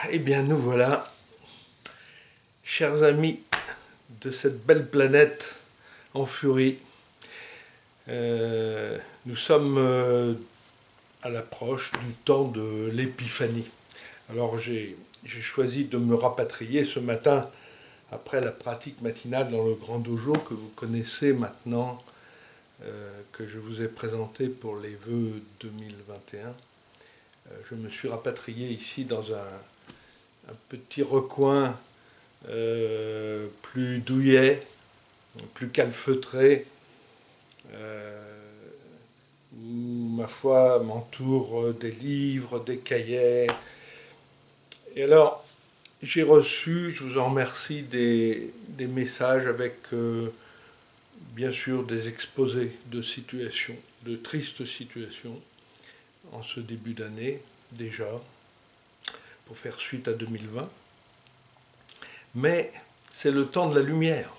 Eh bien nous voilà, chers amis de cette belle planète en furie. Nous sommes à l'approche du temps de l'épiphanie. Alors j'ai choisi de me rapatrier ce matin après la pratique matinale dans le grand dojo que vous connaissez maintenant, que je vous ai présenté pour les vœux 2021. Je me suis rapatrié ici dans un petit recoin plus douillet, plus calfeutré, où ma foi m'entoure des livres, des cahiers. Et alors, j'ai reçu, je vous en remercie, des messages avec bien sûr des exposés de situations, de tristes situations, en ce début d'année déjà, pour faire suite à 2020. Mais c'est le temps de la lumière,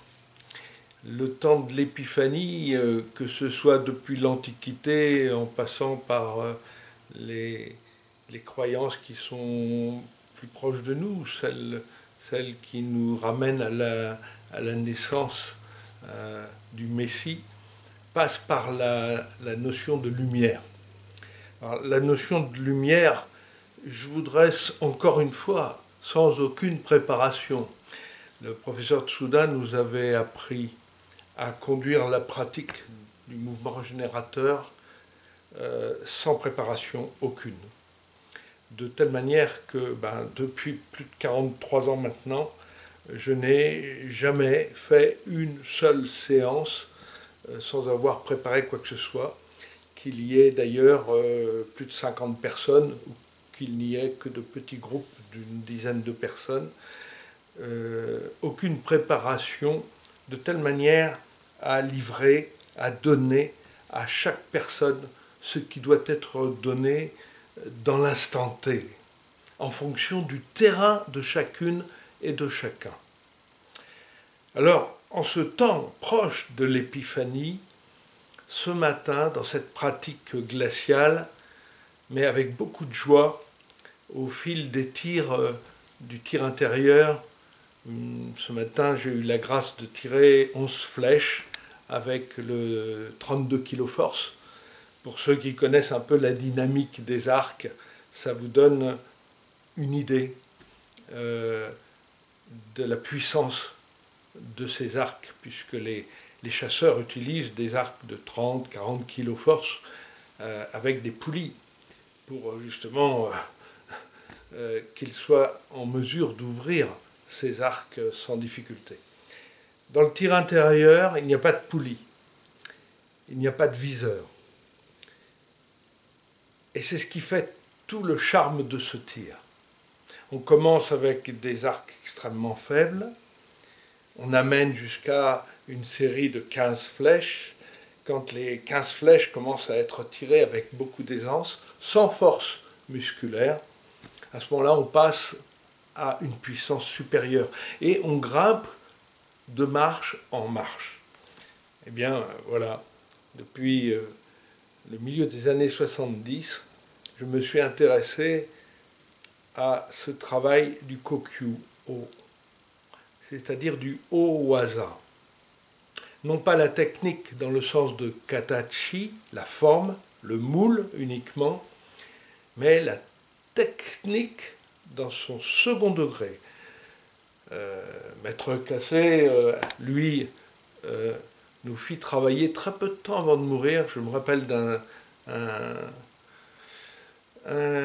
le temps de l'épiphanie, que ce soit depuis l'Antiquité, en passant par les croyances qui sont plus proches de nous, celles qui nous ramènent à la naissance du Messie, passe par la notion de lumière. Alors, la notion de lumière, je vous dresse encore une fois, sans aucune préparation. Le professeur Tsuda nous avait appris à conduire la pratique du mouvement régénérateur sans préparation aucune. De telle manière que depuis plus de 43 ans maintenant, je n'ai jamais fait une seule séance sans avoir préparé quoi que ce soit, qu'il y ait d'ailleurs plus de 50 personnes, ou qu'il n'y ait que de petits groupes d'une dizaine de personnes. Aucune préparation, de telle manière à livrer, à donner à chaque personne ce qui doit être donné dans l'instant T, en fonction du terrain de chacune et de chacun. Alors, en ce temps proche de l'épiphanie, ce matin, dans cette pratique glaciale, mais avec beaucoup de joie, au fil des tirs, du tir intérieur, ce matin, j'ai eu la grâce de tirer 11 flèches avec le 32 kg force. Pour ceux qui connaissent un peu la dynamique des arcs, ça vous donne une idée de la puissance de ces arcs, puisque les chasseurs utilisent des arcs de 30, 40 kg force avec des poulies pour justement qu'ils soient en mesure d'ouvrir ces arcs sans difficulté. Dans le tir intérieur, il n'y a pas de poulie, il n'y a pas de viseur. Et c'est ce qui fait tout le charme de ce tir. On commence avec des arcs extrêmement faibles, on amène jusqu'à une série de 15 flèches. Quand les 15 flèches commencent à être tirées avec beaucoup d'aisance, sans force musculaire, à ce moment-là, on passe à une puissance supérieure. Et on grimpe de marche en marche. Eh bien, voilà, depuis le milieu des années 70, je me suis intéressé à ce travail du Kokyu-o, c'est-à-dire du O-waza. Non pas la technique dans le sens de katachi, la forme, le moule uniquement, mais la technique dans son second degré. Maître Cassé, lui, nous fit travailler très peu de temps avant de mourir. Je me rappelle d'un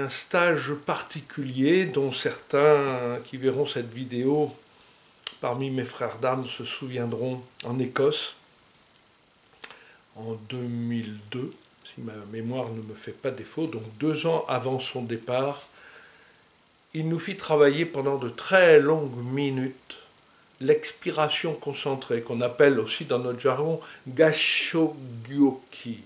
stage particulier dont certains qui verront cette vidéo parmi mes frères d'armes se souviendront, en Écosse, en 2002, si ma mémoire ne me fait pas défaut, donc 2 ans avant son départ. Il nous fit travailler pendant de très longues minutes l'expiration concentrée, qu'on appelle aussi dans notre jargon Gassho-gyoki.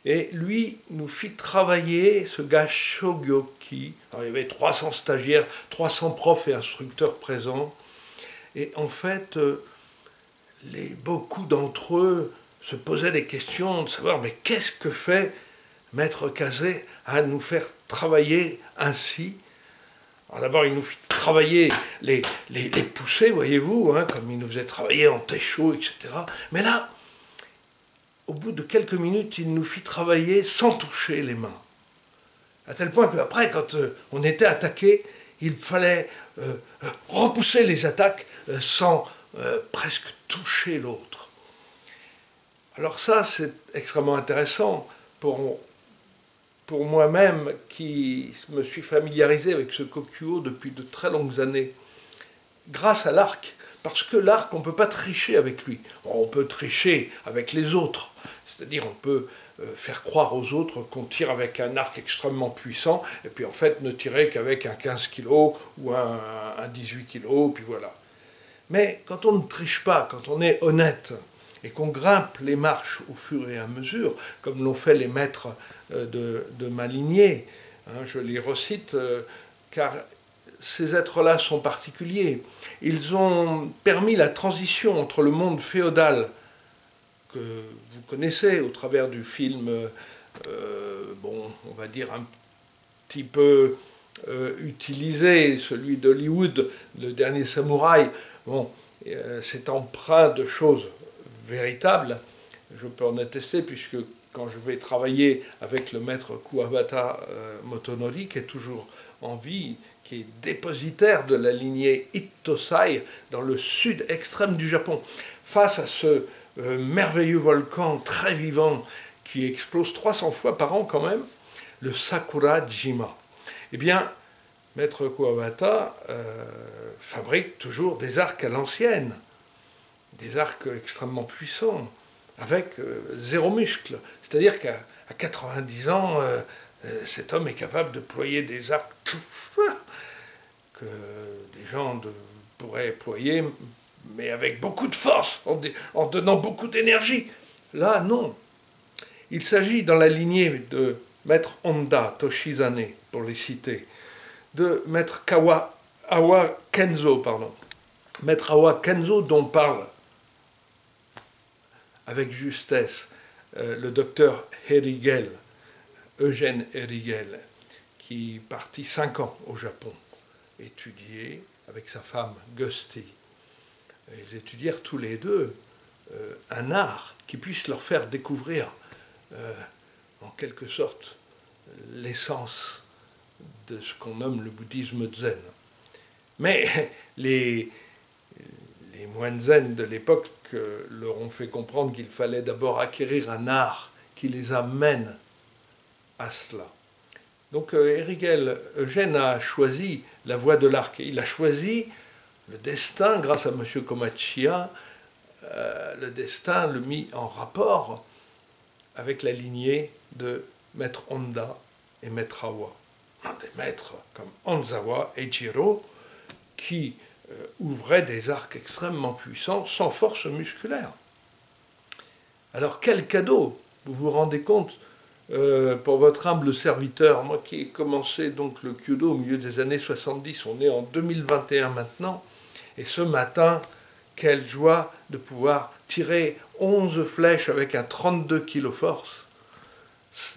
Et lui nous fit travailler ce Gassho-gyoki. Alors, il y avait 300 stagiaires, 300 profs et instructeurs présents. Et en fait, beaucoup d'entre eux se posaient des questions de savoir mais qu'est-ce que fait Maître Cassé à nous faire travailler ainsi Alors d'abord, il nous fit travailler les poussées, voyez-vous, hein, comme il nous faisait travailler en técho, etc. Mais là, au bout de quelques minutes, il nous fit travailler sans toucher les mains. À tel point qu'après, quand on était attaqué, il fallait repousser les attaques sans presque toucher l'autre. Alors ça, c'est extrêmement intéressant pour moi-même qui me suis familiarisé avec ce kokuo depuis de très longues années, grâce à l'arc, parce que l'arc, on ne peut pas tricher avec lui. On peut tricher avec les autres, c'est-à-dire on peut faire croire aux autres qu'on tire avec un arc extrêmement puissant, et puis en fait ne tirer qu'avec un 15 kg ou un 18 kg, puis voilà. Mais quand on ne triche pas, quand on est honnête, et qu'on grimpe les marches au fur et à mesure, comme l'ont fait les maîtres de ma lignée, hein, je les recite, car ces êtres-là sont particuliers. Ils ont permis la transition entre le monde féodal, que vous connaissez au travers du film, bon, on va dire un petit peu utilisé, celui d'Hollywood, Le Dernier Samouraï. Bon, c'est empreint de choses véritables. Je peux en attester, puisque quand je vais travailler avec le maître Kuwabata Motonori, qui est toujours en vie, qui est dépositaire de la lignée Ittosai dans le sud extrême du Japon, face à ce merveilleux volcan très vivant qui explose 300 fois par an quand même, le Sakurajima. Eh bien, maître Kuwabata fabrique toujours des arcs à l'ancienne, des arcs extrêmement puissants, avec zéro muscle. C'est-à-dire qu'à 90 ans, cet homme est capable de ployer des arcs que des gens pourraient ployer, mais avec beaucoup de force, en donnant beaucoup d'énergie. Là, non. Il s'agit, dans la lignée de maître Honda Toshizane, pour les citer, de maître Awa Kenzo, pardon. Maître Awa Kenzo, dont parle avec justesse le docteur Herigel, Eugène Herigel, qui partit 5 ans au Japon, étudier avec sa femme Gusti. Ils étudièrent tous les deux un art qui puisse leur faire découvrir, en quelque sorte, l'essence de ce qu'on nomme le bouddhisme zen. Mais les moines zen de l'époque leur ont fait comprendre qu'il fallait d'abord acquérir un art qui les amène à cela. Donc Herigel Eugène a choisi la voie de l'arc. Il a choisi le destin, grâce à M. Komachiya, le destin le mit en rapport avec la lignée de maître Honda et maître Awa. Des maîtres comme Hanzawa et Jiro qui ouvraient des arcs extrêmement puissants sans force musculaire. Alors quel cadeau, vous vous rendez compte, pour votre humble serviteur, moi qui ai commencé donc le Kyudo au milieu des années 70, on est en 2021 maintenant, et ce matin, quelle joie de pouvoir tirer 11 flèches avec un 32 kg force,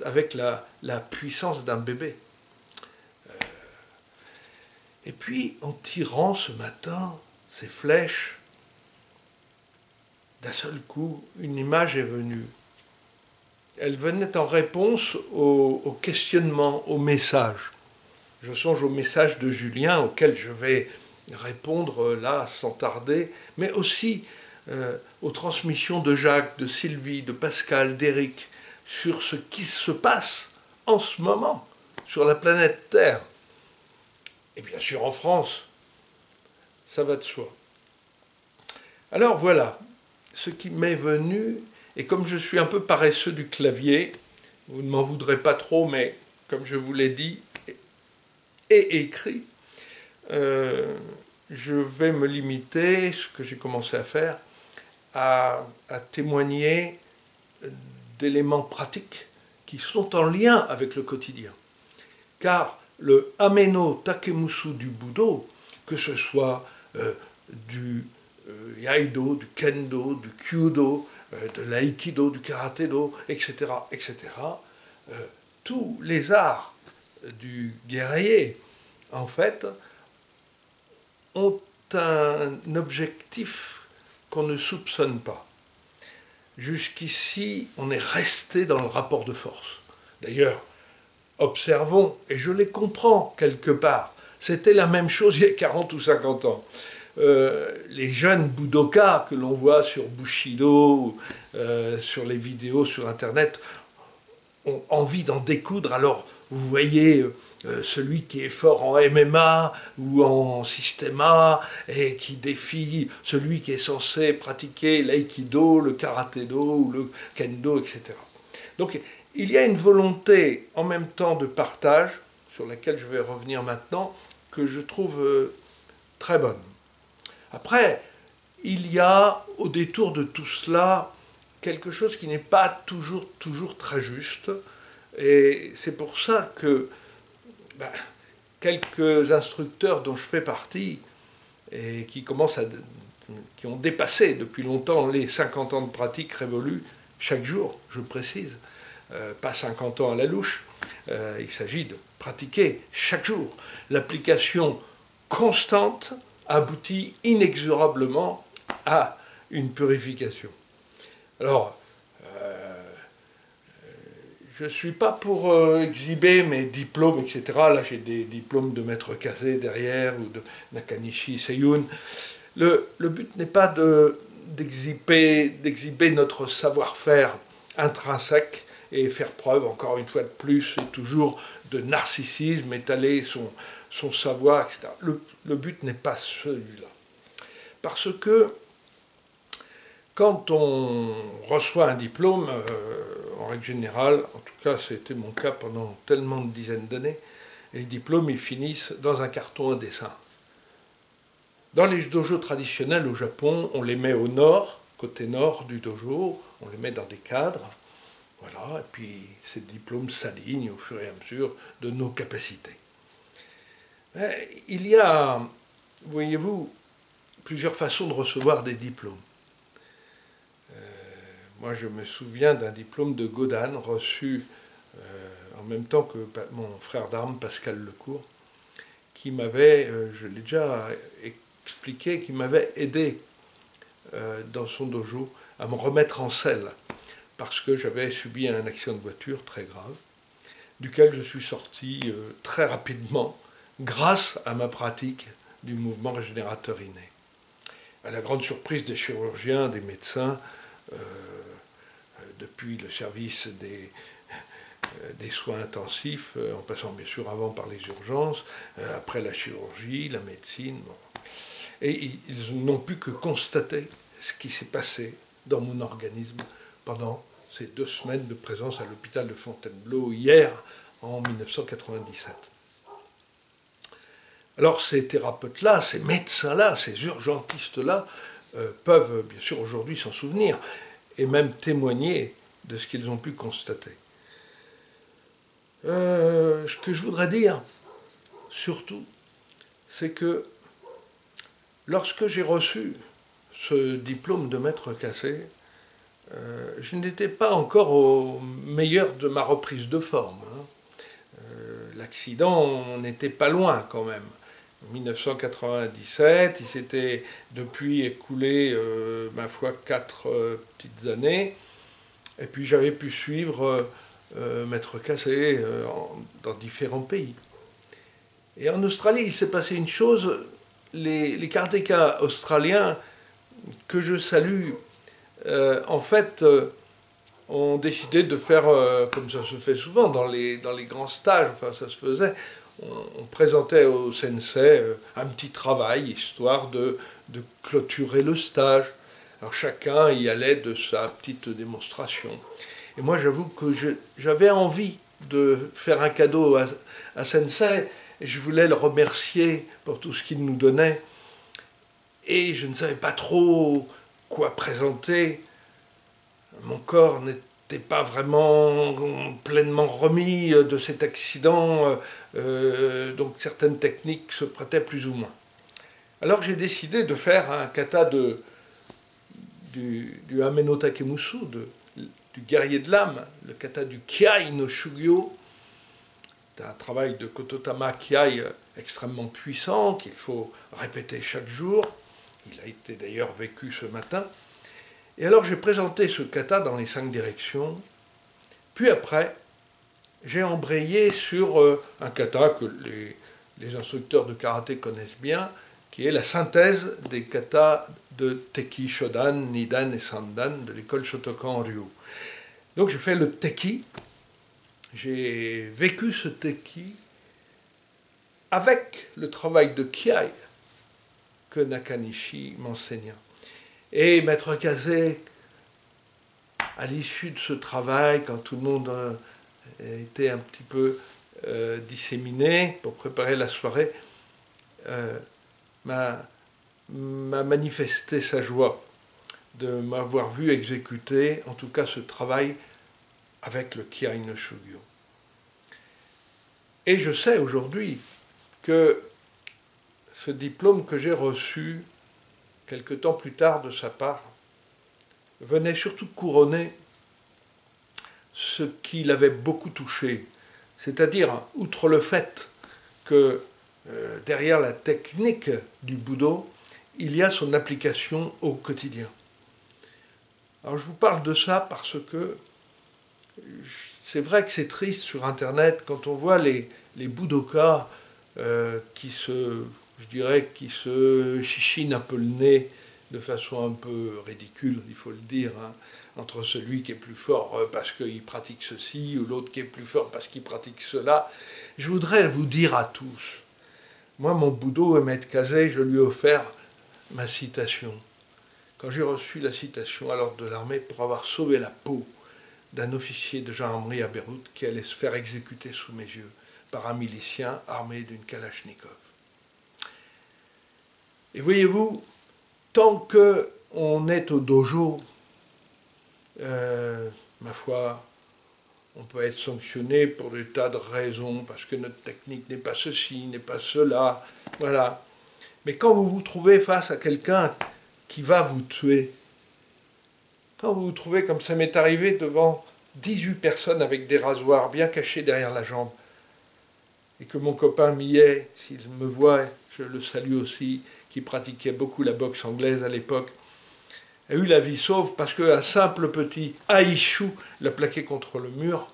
avec la puissance d'un bébé. Et puis, en tirant ce matin ces flèches, d'un seul coup, une image est venue. Elle venait en réponse au questionnement, au message. Je songe au message de Julien, auquel je vais répondre là sans tarder, mais aussi aux transmissions de Jacques, de Sylvie, de Pascal, d'Éric, sur ce qui se passe en ce moment sur la planète Terre. Et bien sûr en France, ça va de soi. Alors voilà, ce qui m'est venu, et comme je suis un peu paresseux du clavier, vous ne m'en voudrez pas trop, mais comme je vous l'ai dit et écrit, je vais me limiter, ce que j'ai commencé à faire, à témoigner d'éléments pratiques qui sont en lien avec le quotidien. Car le Ameno Takemusu du Budo, que ce soit du Iaido, du Kendo, du Kyudo, de l'Aikido, du Karaté-do, etc., etc., tous les arts du guerrier en fait, ont un objectif qu'on ne soupçonne pas. Jusqu'ici, on est resté dans le rapport de force. D'ailleurs, observons, et je les comprends quelque part, c'était la même chose il y a 40 ou 50 ans. Les jeunes Budoka que l'on voit sur Bushido, sur les vidéos sur Internet, ont envie d'en découdre. Alors, vous voyez celui qui est fort en MMA ou en Systema et qui défie celui qui est censé pratiquer l'aïkido, le karaté-do ou le kendo, etc. Donc, il y a une volonté en même temps de partage, sur laquelle je vais revenir maintenant, que je trouve très bonne. Après, il y a au détour de tout cela quelque chose qui n'est pas toujours très juste. Et c'est pour ça que quelques instructeurs dont je fais partie et qui ont dépassé depuis longtemps les 50 ans de pratique révolue, chaque jour, je précise, pas 50 ans à la louche, il s'agit de pratiquer chaque jour. L'application constante aboutit inexorablement à une purification. Alors, je ne suis pas pour exhiber mes diplômes, etc. Là, j'ai des diplômes de maître Kase derrière, ou de Nakanishi Seiyun. Le but n'est pas d'exhiber notre savoir-faire intrinsèque et faire preuve, encore une fois de plus, et toujours de narcissisme, étaler son savoir, etc. Le but n'est pas celui-là. Parce que quand on reçoit un diplôme, en règle générale, en tout cas c'était mon cas pendant tellement de dizaines d'années, les diplômes ils finissent dans un carton à dessin. Dans les dojos traditionnels au Japon, on les met au nord, côté nord du dojo, on les met dans des cadres, voilà, et puis ces diplômes s'alignent au fur et à mesure de nos capacités. Mais il y a, voyez-vous, plusieurs façons de recevoir des diplômes. Moi, je me souviens d'un diplôme de Godan reçu en même temps que mon frère d'armes, Pascal Lecourt, qui m'avait, je l'ai déjà expliqué, qui m'avait aidé dans son dojo à me remettre en selle, parce que j'avais subi un accident de voiture très grave, duquel je suis sorti très rapidement, grâce à ma pratique du mouvement régénérateur inné. À la grande surprise des chirurgiens, des médecins, depuis le service des soins intensifs, en passant bien sûr avant par les urgences, après la chirurgie, la médecine. Bon. Et ils n'ont pu que constater ce qui s'est passé dans mon organisme pendant ces 2 semaines de présence à l'hôpital de Fontainebleau hier, en 1997. Alors ces thérapeutes-là, ces médecins-là, ces urgentistes-là peuvent bien sûr aujourd'hui s'en souvenir et même témoigner de ce qu'ils ont pu constater. Ce que je voudrais dire, surtout, c'est que lorsque j'ai reçu ce diplôme de maître Kase, je n'étais pas encore au meilleur de ma reprise de forme. L'accident n'était pas loin quand même. En 1997, il s'était depuis écoulé, ma foi, 4 petites années. Et puis j'avais pu suivre maître Kase dans différents pays. Et en Australie, il s'est passé une chose. Les karatékas australiens, que je salue, en fait, ont décidé de faire, comme ça se fait souvent dans les grands stages, enfin ça se faisait, on présentait au sensei un petit travail, histoire de clôturer le stage. Alors chacun y allait de sa petite démonstration. Et moi j'avoue que j'avais envie de faire un cadeau à sensei, et je voulais le remercier pour tout ce qu'il nous donnait. Et je ne savais pas trop quoi présenter. Mon corps n'était pas vraiment pleinement remis de cet accident, donc certaines techniques se prêtaient plus ou moins. Alors j'ai décidé de faire un kata du Hameno Takemusu, du guerrier de l'âme, le kata du Kiai no Shugyo. C'est un travail de Kototama Kiai extrêmement puissant qu'il faut répéter chaque jour. Il a été d'ailleurs vécu ce matin. Et alors j'ai présenté ce kata dans les 5 directions. Puis après, j'ai embrayé sur un kata que les instructeurs de karaté connaissent bien, qui est la synthèse des katas de Teki, Shodan, Nidan et Sandan de l'école Shotokan-ryu. Donc j'ai fait le Teki. J'ai vécu ce Teki avec le travail de Kiai que Nakanishi m'enseigna. Et Maître Kazé, à l'issue de ce travail, quand tout le monde était un petit peu disséminé pour préparer la soirée, m'a manifesté sa joie de m'avoir vu exécuter, en tout cas ce travail, avec le Kiai no Shugyo. Et je sais aujourd'hui que ce diplôme que j'ai reçu quelque temps plus tard de sa part venait surtout couronner ce qui l'avait beaucoup touché, c'est-à-dire, outre le fait que derrière la technique du Budo, il y a son application au quotidien. Alors je vous parle de ça parce que c'est vrai que c'est triste sur Internet quand on voit les budokas qui se chichinent un peu le nez de façon un peu ridicule, il faut le dire, hein, entre celui qui est plus fort parce qu'il pratique ceci ou l'autre qui est plus fort parce qu'il pratique cela. Je voudrais vous dire à tous, moi mon Budo, Maître Kazé, je lui ai offert ma citation. Quand j'ai reçu la citation à l'ordre de l'armée pour avoir sauvé la peau d'un officier de gendarmerie à Beyrouth qui allait se faire exécuter sous mes yeux par un milicien armé d'une Kalachnikov. Et voyez-vous, tant qu'on est au dojo, ma foi, on peut être sanctionné pour des tas de raisons, parce que notre technique n'est pas ceci, n'est pas cela, voilà. Mais quand vous vous trouvez face à quelqu'un qui va vous tuer, quand vous vous trouvez, comme ça m'est arrivé, devant 18 personnes avec des rasoirs bien cachés derrière la jambe, et que mon copain Millet, s'il me voit, je le salue aussi, qui pratiquait beaucoup la boxe anglaise à l'époque, a eu la vie sauve parce qu'un simple petit haïchou l'a plaqué contre le mur.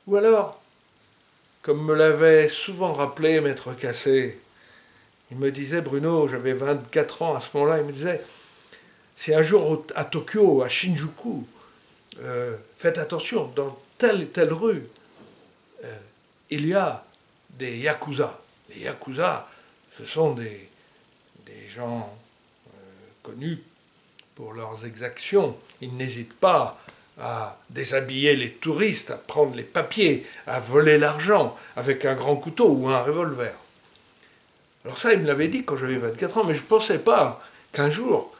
Ou alors, comme me l'avait souvent rappelé Maître Cassé, il me disait, Bruno, j'avais 24 ans à ce moment-là, il me disait, si un jour à Tokyo, à Shinjuku, faites attention, dans telle et telle rue, il y a des yakuza. Les yakuza, ce sont des gens connus pour leurs exactions. Ils n'hésitent pas à déshabiller les touristes, à prendre les papiers, à voler l'argent avec un grand couteau ou un revolver. Alors ça, il me l'avait dit quand j'avais 24 ans, mais je ne pensais pas qu'un jour,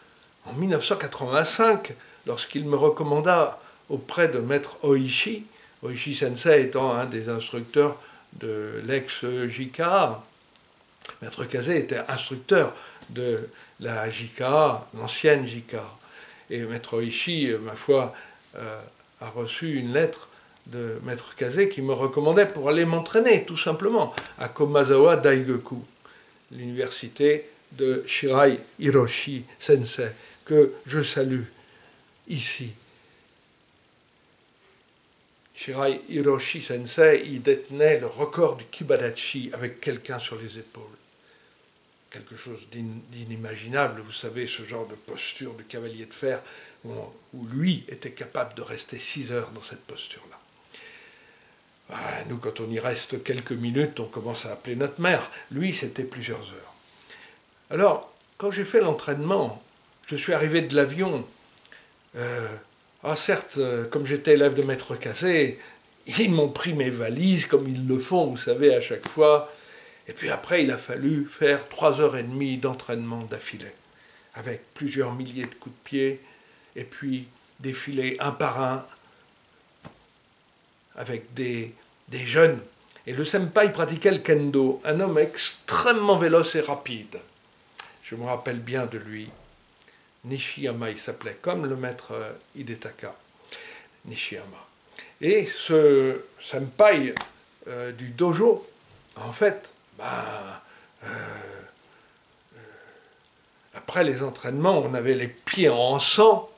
en 1985, lorsqu'il me recommanda auprès de Maître Oishi, Oishi Sensei étant un des instructeurs de l'ex-JKA, Maître Kazé était instructeur de la JKA, l'ancienne JKA. Et Maître Oishi, ma foi, a reçu une lettre de Maître Kazé qui me recommandait pour aller m'entraîner, tout simplement, à Komazawa Daigoku, l'université de Shirai Hiroshi Sensei, que je salue ici. Shirai Hiroshi Sensei, il détenait le record du Kibadachi avec quelqu'un sur les épaules. Quelque chose d'inimaginable, vous savez, ce genre de posture de cavalier de fer, où lui était capable de rester 6 heures dans cette posture-là. Nous, quand on y reste quelques minutes, on commence à appeler notre mère. Lui, c'était plusieurs heures. Alors, quand j'ai fait l'entraînement, je suis arrivé de l'avion. Certes, comme j'étais élève de Maître Kazé, ils m'ont pris mes valises, comme ils le font, vous savez, à chaque fois. Et puis après, il a fallu faire 3h30 d'entraînement d'affilée, avec plusieurs milliers de coups de pied, et puis défiler un par un, avec des jeunes. Et le senpai pratiquait le kendo, un homme extrêmement véloce et rapide. Je me rappelle bien de lui. Nishiyama, il s'appelait, comme le maître Hidetaka, Nishiyama. Et ce senpai du dojo En fait, après les entraînements, on avait les pieds en sang.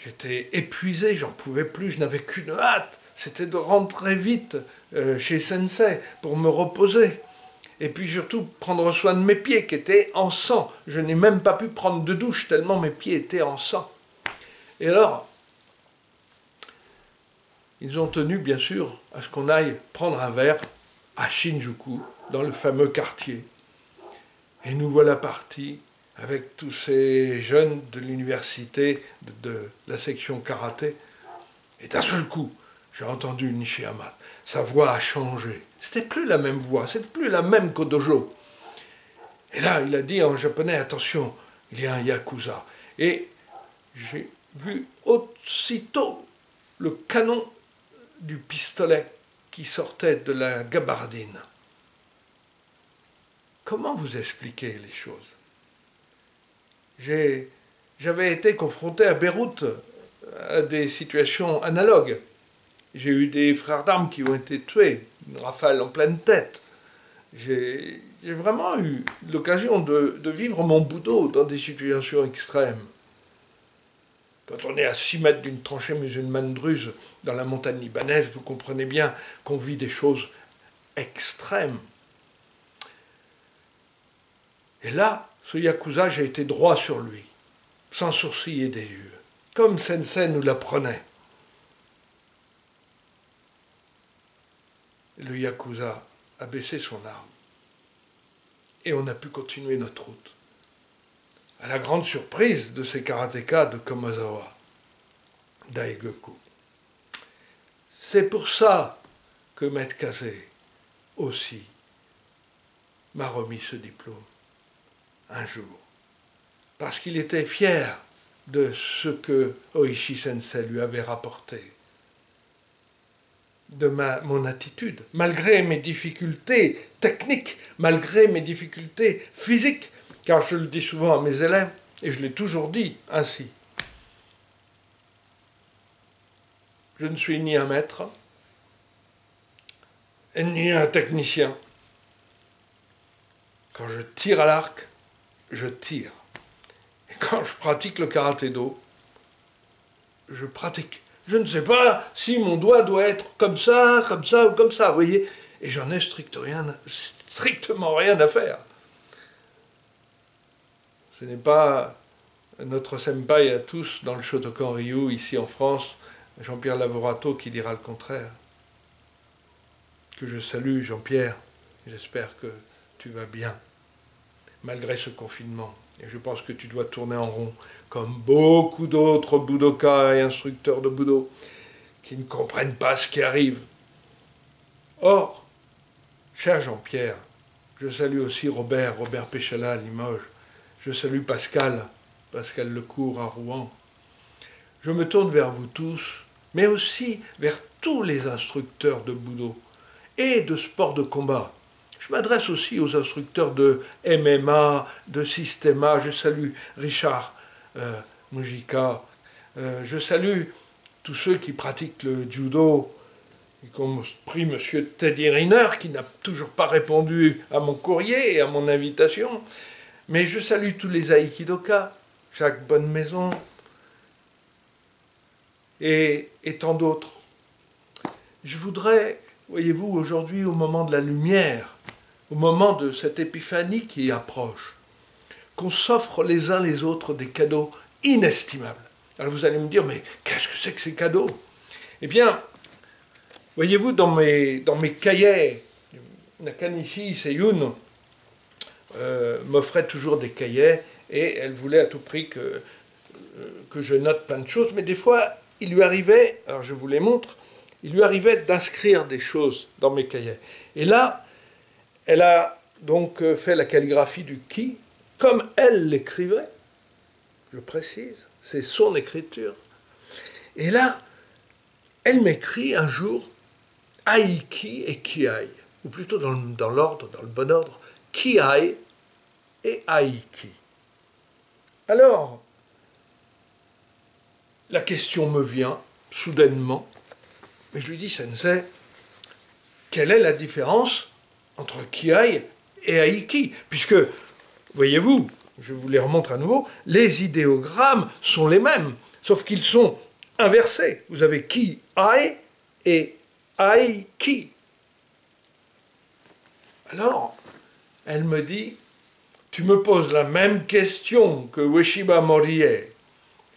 J'étais épuisé, j'en pouvais plus, je n'avais qu'une hâte, c'était de rentrer vite chez Sensei pour me reposer. Et puis surtout prendre soin de mes pieds qui étaient en sang. Je n'ai même pas pu prendre de douche tellement mes pieds étaient en sang. Et alors, ils ont tenu bien sûr à ce qu'on aille prendre un verre à Shinjuku, dans le fameux quartier. Et nous voilà partis avec tous ces jeunes de l'université, de la section karaté. Et d'un seul coup, j'ai entendu Nishiyama. Sa voix a changé. C'était plus la même voix, c'était plus la même qu'au dojo. Et là, il a dit en japonais, attention, il y a un yakuza. Et j'ai vu aussitôt le canon du pistolet qui sortait de la gabardine. Comment vous expliquer les choses? J'avais été confronté à Beyrouth à des situations analogues. J'ai eu des frères d'armes qui ont été tués, une rafale en pleine tête. J'ai vraiment eu l'occasion de vivre mon budo dans des situations extrêmes. Quand on est à 6 mètres d'une tranchée musulmane druze dans la montagne libanaise, vous comprenez bien qu'on vit des choses extrêmes. Et là, ce yakuza, j'ai été droit sur lui, sans sourciller des yeux, comme Sensei nous l'apprenait. Le yakuza a baissé son arme et on a pu continuer notre route. À la grande surprise de ces karatékas de Komazawa, Daigoku. C'est pour ça que Maître Kase aussi m'a remis ce diplôme un jour, parce qu'il était fier de ce que Oishi Sensei lui avait rapporté, de mon attitude, malgré mes difficultés techniques, malgré mes difficultés physiques, car je le dis souvent à mes élèves, et je l'ai toujours dit ainsi. Je ne suis ni un maître, ni un technicien. Quand je tire à l'arc, je tire. Et quand je pratique le karaté-do, je pratique. Je ne sais pas si mon doigt doit être comme ça ou comme ça, vous voyez. Et j'en ai strictement rien à faire. Ce n'est pas notre senpai à tous dans le Shotokan Ryu, ici en France, Jean-Pierre Lavorato, qui dira le contraire. Que je salue, Jean-Pierre. J'espère que tu vas bien, malgré ce confinement. Et je pense que tu dois tourner en rond, comme beaucoup d'autres budokas et instructeurs de budo, qui ne comprennent pas ce qui arrive. Or, cher Jean-Pierre, je salue aussi Robert Péchalat à Limoges. Je salue Pascal Lecourt à Rouen. Je me tourne vers vous tous, mais aussi vers tous les instructeurs de budo et de sport de combat. Je m'adresse aussi aux instructeurs de MMA, de Systema. Je salue Richard Mujica. Je salue tous ceux qui pratiquent le judo, y compris M. Teddy Riner, qui n'a toujours pas répondu à mon courrier et à mon invitation. Mais je salue tous les aïkidokas, Jacques Bonnemaison et tant d'autres. Je voudrais, voyez-vous, aujourd'hui, au moment de la lumière, au moment de cette épiphanie qui approche, qu'on s'offre les uns les autres des cadeaux inestimables. Alors vous allez me dire, mais qu'est-ce que c'est que ces cadeaux? Eh bien, voyez-vous, dans mes cahiers, Nakanishi Seiyun m'offrait toujours des cahiers et elle voulait à tout prix que je note plein de choses, mais des fois, il lui arrivait, alors je vous les montre, il lui arrivait d'inscrire des choses dans mes cahiers. Et là, elle a donc fait la calligraphie du ki, comme elle l'écrivait, je précise, c'est son écriture. Et là, elle m'écrit un jour Aiki et Kiai, ou plutôt dans l'ordre, dans le bon ordre, Kiai et Aiki. Alors, la question me vient soudainement, et je lui dis, Sensei, quelle est la différence entre Kiai et Aiki, puisque, voyez-vous, je vous les remontre à nouveau, les idéogrammes sont les mêmes, sauf qu'ils sont inversés. Vous avez Ki Ai et Ai Ki. Alors, elle me dit, tu me poses la même question que Ueshiba Morie et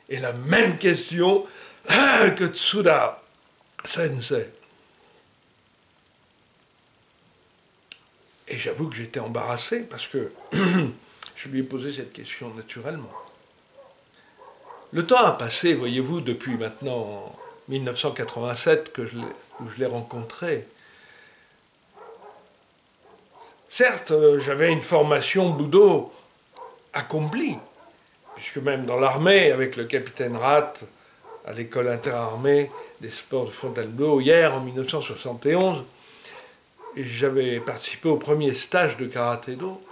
la même question que Tsuda Sensei. Et j'avoue que j'étais embarrassé parce que je lui ai posé cette question naturellement. Le temps a passé, voyez-vous, depuis maintenant 1987 où je l'ai rencontré. Certes, j'avais une formation Budo accomplie, puisque même dans l'armée, avec le capitaine Rath, à l'école interarmée des sports de Fontainebleau, hier, en 1971, j'avais participé au premier stage de karaté-do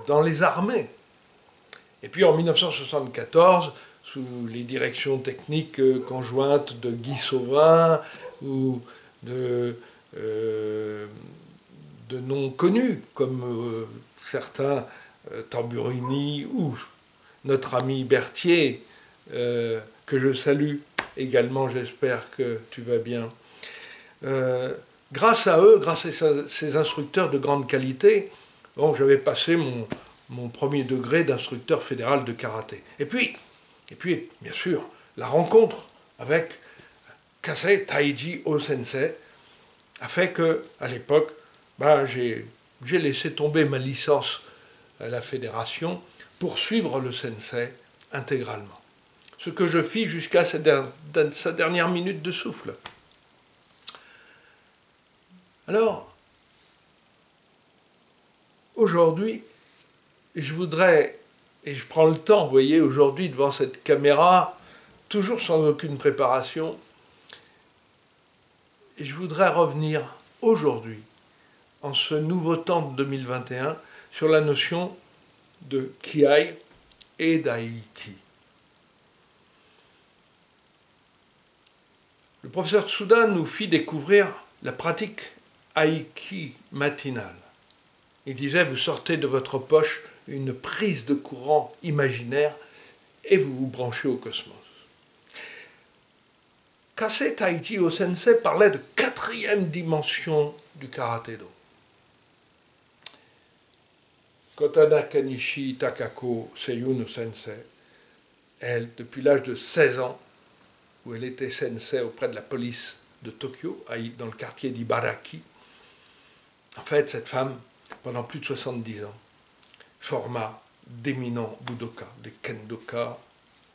dans les armées. Et puis en 1974, sous les directions techniques conjointes de Guy Sauvin ou de noms connus, comme certains Tamburini ou notre ami Berthier, que je salue également, j'espère que tu vas bien. Grâce à eux, grâce à ces instructeurs de grande qualité, bon, j'avais passé mon premier degré d'instructeur fédéral de karaté. Et puis, bien sûr, la rencontre avec Kasei Taiji O-sensei a fait que, à l'époque, j'ai laissé tomber ma licence à la fédération pour suivre le sensei intégralement. Ce que je fis jusqu'à sa dernière minute de souffle. Alors, aujourd'hui, je voudrais, et je prends le temps, vous voyez, aujourd'hui, devant cette caméra, toujours sans aucune préparation, je voudrais revenir aujourd'hui, en ce nouveau temps de 2021, sur la notion de Kiai et d'Aiki. Le professeur Tsuda nous fit découvrir la pratique Aiki matinale. Il disait, vous sortez de votre poche une prise de courant imaginaire et vous vous branchez au cosmos. Kasei Taiji O-sensei parlait de quatrième dimension du karaté-do. Kotana Kanishi Takako Seiyu no Sensei, elle, depuis l'âge de 16 ans, où elle était sensei auprès de la police de Tokyo, dans le quartier d'Ibaraki, en fait, cette femme, pendant plus de 70 ans, forma d'éminents budoka, des kendoka,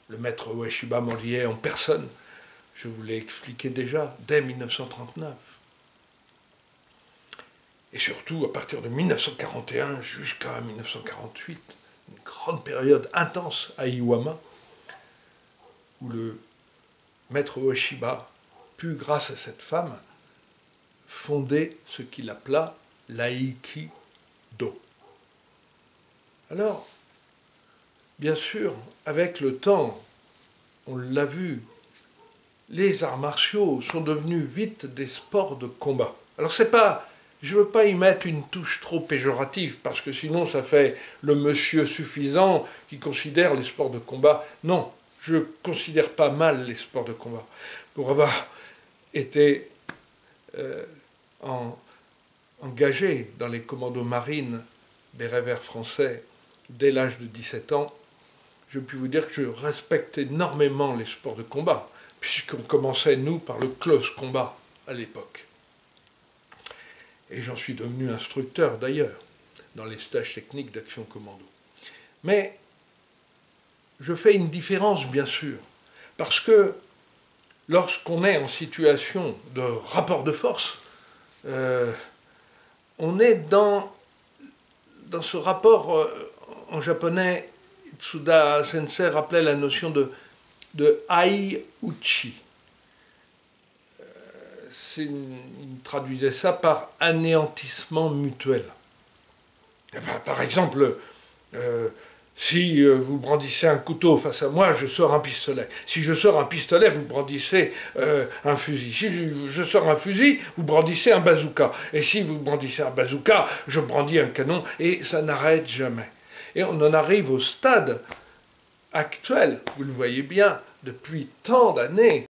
le maître Ueshiba Morie en personne, je vous l'ai expliqué déjà, dès 1939. Et surtout, à partir de 1941 jusqu'à 1948, une grande période intense à Iwama, où le maître Ueshiba put, grâce à cette femme, fonder ce qu'il appela l'aïkido. Alors, bien sûr, avec le temps, on l'a vu, les arts martiaux sont devenus vite des sports de combat. Alors c'est pas, je ne veux pas y mettre une touche trop péjorative, parce que sinon ça fait le monsieur suffisant qui considère les sports de combat. Non, je ne considère pas mal les sports de combat. Pour avoir été engagé dans les commandos marines béret vert français dès l'âge de 17 ans, je puis vous dire que je respecte énormément les sports de combat, puisqu'on commençait, nous, par le close combat à l'époque. Et j'en suis devenu instructeur, d'ailleurs, dans les stages techniques d'action commando. Mais je fais une différence, bien sûr, parce que lorsqu'on est en situation de rapport de force, on est dans ce rapport, en japonais, Tsuda Sensei rappelait la notion de ai-uchi. Il traduisait ça par anéantissement mutuel. Par exemple, Si vous brandissez un couteau face à moi, je sors un pistolet. Si je sors un pistolet, vous brandissez un fusil. Si je sors un fusil, vous brandissez un bazooka. Et si vous brandissez un bazooka, je brandis un canon et ça n'arrête jamais. Et on en arrive au stade actuel, vous le voyez bien, depuis tant d'années,